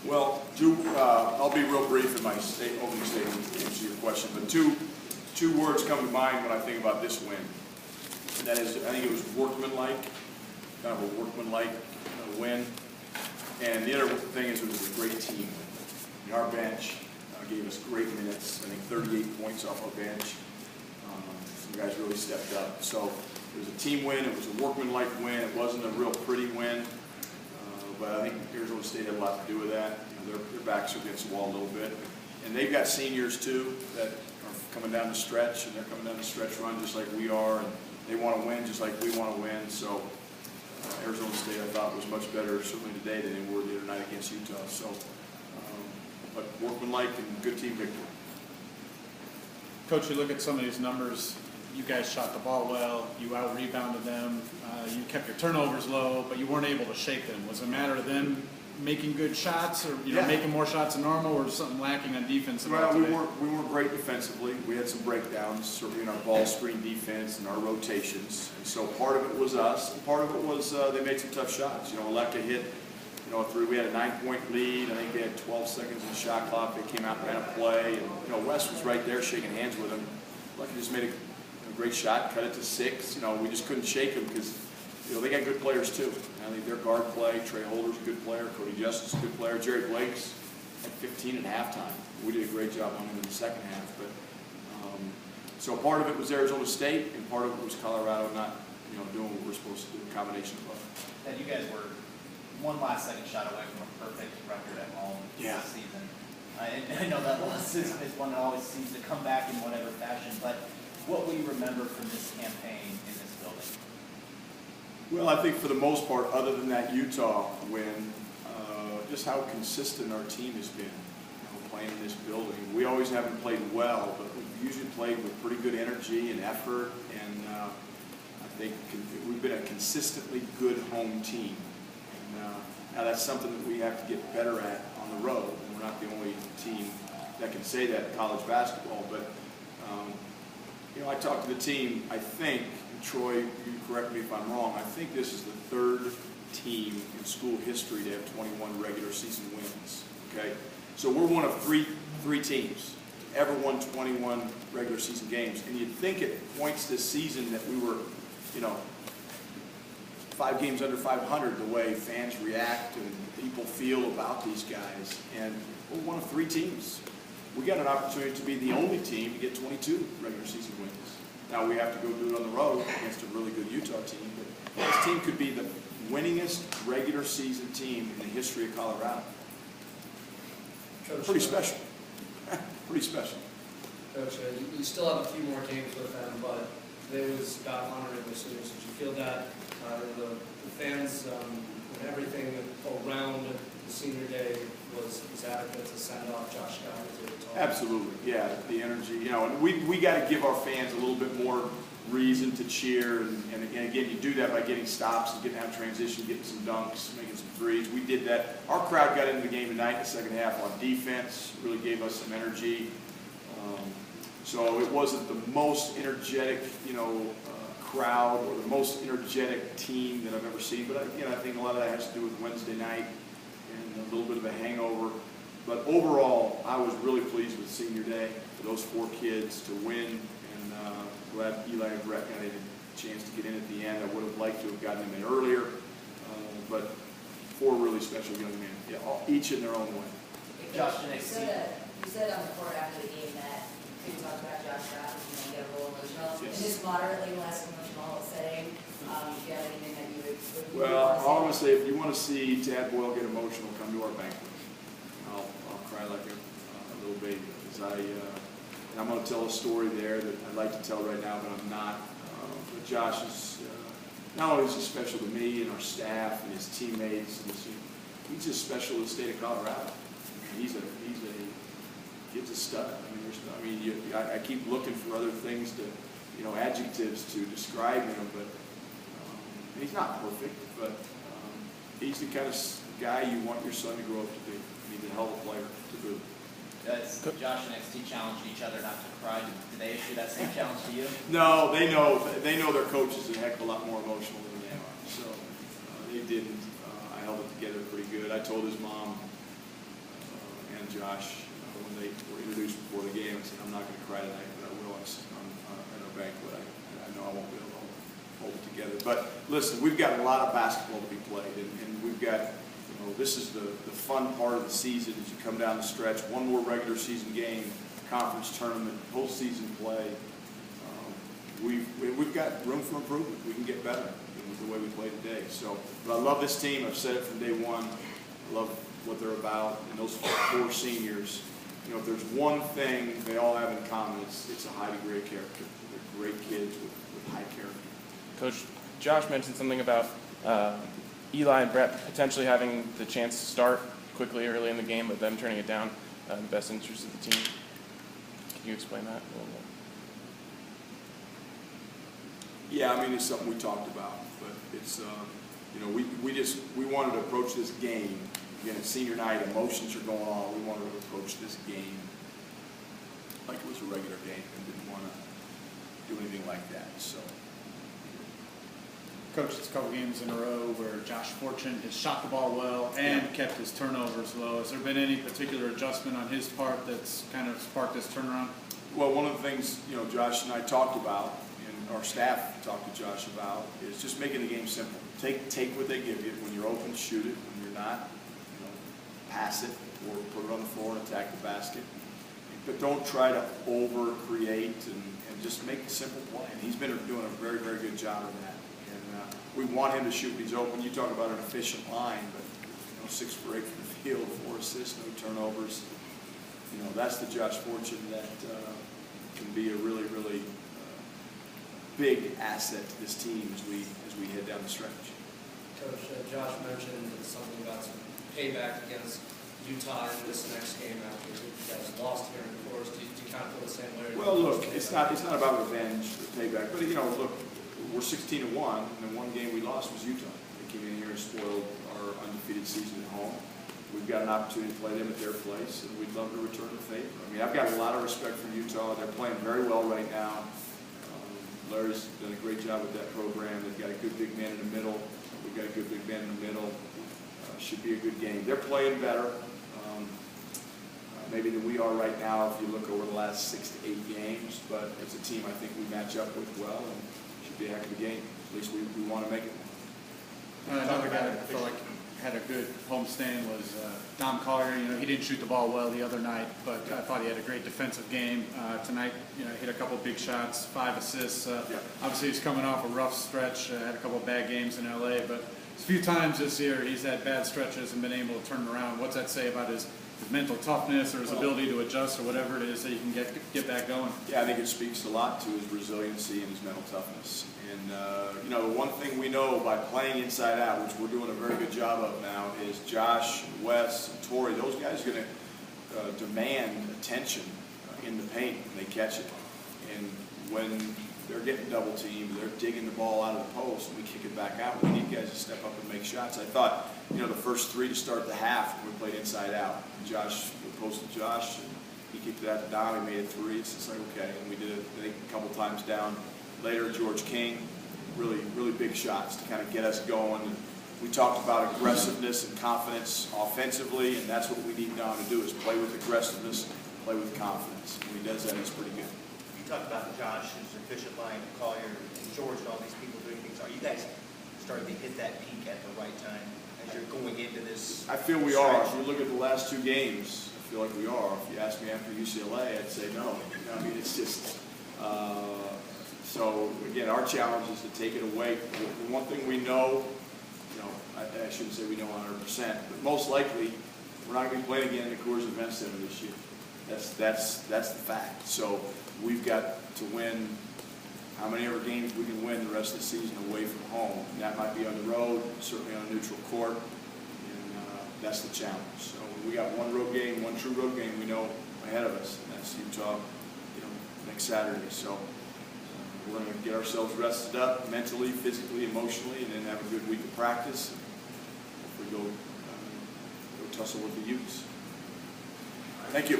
Well, Drew, I'll be real brief in my opening statement to answer your question, but two words come to mind when I think about this win. And that is, I think it was workmanlike, kind of a workmanlike win. And the other thing is, it was a great team. Our bench gave us great minutes. I think 38 points off our bench. Some guys really stepped up. So it was a team win. It was a workmanlike win. It wasn't a real pretty win. But I think Arizona State had a lot to do with that. You know, their backs are against the wall a little bit. And they've got seniors, too, that are coming down the stretch, and they're coming down the stretch run just like we are, and they want to win just like we want to win. So Arizona State, I thought, was much better certainly today than they were the other night against Utah. So, but workmanlike and good team victory. Coach, you look at some of these numbers. You guys shot the ball well. You out-rebounded them. You kept your turnovers low, but you weren't able to shake them. Was it a matter of them making good shots, or making more shots than normal, or something lacking on defense? Well, we weren't great defensively. We had some breakdowns, certainly in our ball screen defense and our rotations. And so part of it was us, and part of it was they made some tough shots. You know, Aleka hit, a three. We had a 9-point lead. I think they had 12 seconds in the shot clock. They came out and ran a play, and Wes was right there shaking hands with him. Aleka just made a great shot, cut it to 6. We just couldn't shake them because they got good players too. I think their guard play, Trey Holder's a good player, Cody Justice a good player, Jerry Blake's at 15 at halftime. We did a great job on him in the second half. But so part of it was Arizona State, and part of it was Colorado not doing what we're supposed to do, a combination of both. And you guys were one last second shot away from a perfect record at home this season. I know that loss is one that always seems to come back in whatever fashion, but what will you remember from this campaign in this building? Well, I think for the most part, other than that Utah win, just how consistent our team has been playing in this building. We always haven't played well, but we've usually played with pretty good energy and effort, and I think we've been a consistently good home team. And now that's something that we have to get better at on the road, and we're not the only team that can say that in college basketball, but I talked to the team, I think, and Troy, you correct me if I'm wrong, I think this is the third team in school history to have 21 regular season wins, okay? So we're one of three teams ever won 21 regular season games, and you'd think at points this season that we were, 5 games under 500 the way fans react and people feel about these guys, and we're one of 3 teams. We got an opportunity to be the only team to get 22 regular season wins. Now we have to go do it on the road against a really good Utah team, but this team could be the winningest regular season team in the history of Colorado. Coach, pretty special. Pretty special. Coach, you still have a few more games with them, but today was about honoring the seniors. Did you feel that the fans and everything around the senior day was adequate to send off Josh Scott to the top? Absolutely, yeah. The energy, and we got to give our fans a little bit more reason to cheer, and again, you do that by getting stops and getting out of transition, getting some dunks, making some threes. We did that. Our crowd got into the game tonight in the second half on defense, really gave us some energy. So it wasn't the most energetic, crowd or the most energetic team that I've ever seen, but I think a lot of that has to do with Wednesday night and a little bit of a hangover. But overall, I was really pleased with senior day for those 4 kids to win, and glad Eli and Brett got a chance to get in at the end. I would have liked to have gotten them in earlier, but 4 really special young men, each in their own way. Josh, you said on the court after the game that you talked about Josh Scott, get a little emotional. Yes. In this moderately less emotional setting, do you have anything that you would Well, I want to say, if you want to see Tad Boyle get emotional, come to our banquet. I'll cry like a little baby, because I'm going to tell a story there that I'd like to tell right now, but I'm not. But Josh is not only is he special to me and our staff and his teammates, and he's just special to the state of Colorado. He's a stud. I keep looking for other things to, adjectives to describe him, but he's not perfect, but he's the kind of guy you want your son to grow up to be. He's a hell of a player to boot. Josh and XT challenged each other not to cry. Did they issue that same challenge to you? No, they know their coach is a heck of a lot more emotional than they are. So they didn't. I held it together pretty good. I told his mom, Josh when they were introduced before the game. I said, I'm not going to cry tonight, but I will at our banquet. I know I won't be able to hold it together. But listen, we've got a lot of basketball to be played, and we've got, this is the fun part of the season as you come down the stretch. One more regular season game, conference tournament, postseason play. We've got room for improvement. We can get better with the way we play today. So, but I love this team. I've said it from day one. I love what they're about. And those 4 seniors, if there's one thing they all have in common, it's a high degree of character. They're great kids with high character. Coach, Josh mentioned something about Eli and Brett potentially having the chance to start quickly early in the game, but them turning it down in the best interest of the team. Can you explain that a little bit? Yeah, I mean, it's something we talked about, but it's, we wanted to approach this game. Again, it's senior night, emotions are going on. We wanted to approach this game like it was a regular game and didn't want to do anything like that. So, Coach, it's a couple games in a row where Josh Fortune has shot the ball well and kept his turnovers low. Has there been any particular adjustment on his part that's kind of sparked this turnaround? Well, one of the things, Josh and I talked about, and our staff talked to Josh about, is just making the game simple. Take what they give you. When you're open, shoot it. When you're not, pass it or put it on the floor and attack the basket. But don't try to over-create and just make the simple play. And he's been doing a very, very good job of that. And we want him to shoot when he's open. You talk about an efficient line, but 6 for 8 from the field, 4 assists, no turnovers. That's the Josh Fortune that can be a really, really big asset to this team as we head down the stretch. Coach, Josh mentioned something about some payback against Utah in this next game after you guys lost here in the course. Do you kind of feel the same way? Well, look, it's not about revenge or payback, but look, we're 16-1, and the one game we lost was Utah. They came in here and spoiled our undefeated season at home. We've got an opportunity to play them at their place, and we'd love to return the favor. I mean, I've got a lot of respect for Utah. They're playing very well right now. Larry's done a great job with that program. They've got a good big man in the middle. We've got a good big man in the middle. Should be a good game. They're playing better, maybe than we are right now if you look over the last 6 to 8 games. But as a team, I think we match up with well, and it should be a heck of a game. At least we want to make it. Another guy that I feel like had a good homestand was Dom Collier. He didn't shoot the ball well the other night, but I thought he had a great defensive game. Tonight, hit a couple big shots, 5 assists. Obviously, he's coming off a rough stretch, had a couple of bad games in LA, but a few times this year he's had bad stretches and been able to turn around. What's that say about his mental toughness or his ability to adjust or whatever it is that you can get back going? Yeah, I think it speaks a lot to his resiliency and his mental toughness. And, the one thing we know by playing inside out, which we're doing a very good job of now, is Josh, Wes, and Torrey, those guys are going to demand attention in the paint when they catch it. And when they're getting double teamed, they're digging the ball out of the post, and we kick it back out. We need guys to step up and make shots. I thought, the first 3 to start the half, we played inside out. And Josh, we posted Josh, and he kicked it out to Dom. He made it 3. It's just like, okay. And we did it, I think, a couple times down. Later, George King, really, really big shots to kind of get us going. And we talked about aggressiveness and confidence offensively, and that's what we need Dom to do, is play with aggressiveness, play with confidence. When he does that, he's pretty good. You talked about Josh's efficient line, Collier, and George, and all these people doing things. Are you guys starting to hit that peak at the right time as you're going into this? I feel we are. If you look at the last 2 games, I feel like we are. If you ask me after UCLA, I'd say no. I mean, it's just... So, again, our challenge is to take it away. The one thing we know, I shouldn't say we know 100%, but most likely we're not going to be playing again in the Coors Event Center this year. That's the fact. So we've got to win how many ever games we can win the rest of the season away from home. And that might be on the road, certainly on a neutral court, and that's the challenge. So we got one road game, one true road game we know ahead of us, and that's Utah, next Saturday. So we're going to get ourselves rested up mentally, physically, emotionally, and then have a good week of practice. And hopefully go tussle with the Utes. Thank you.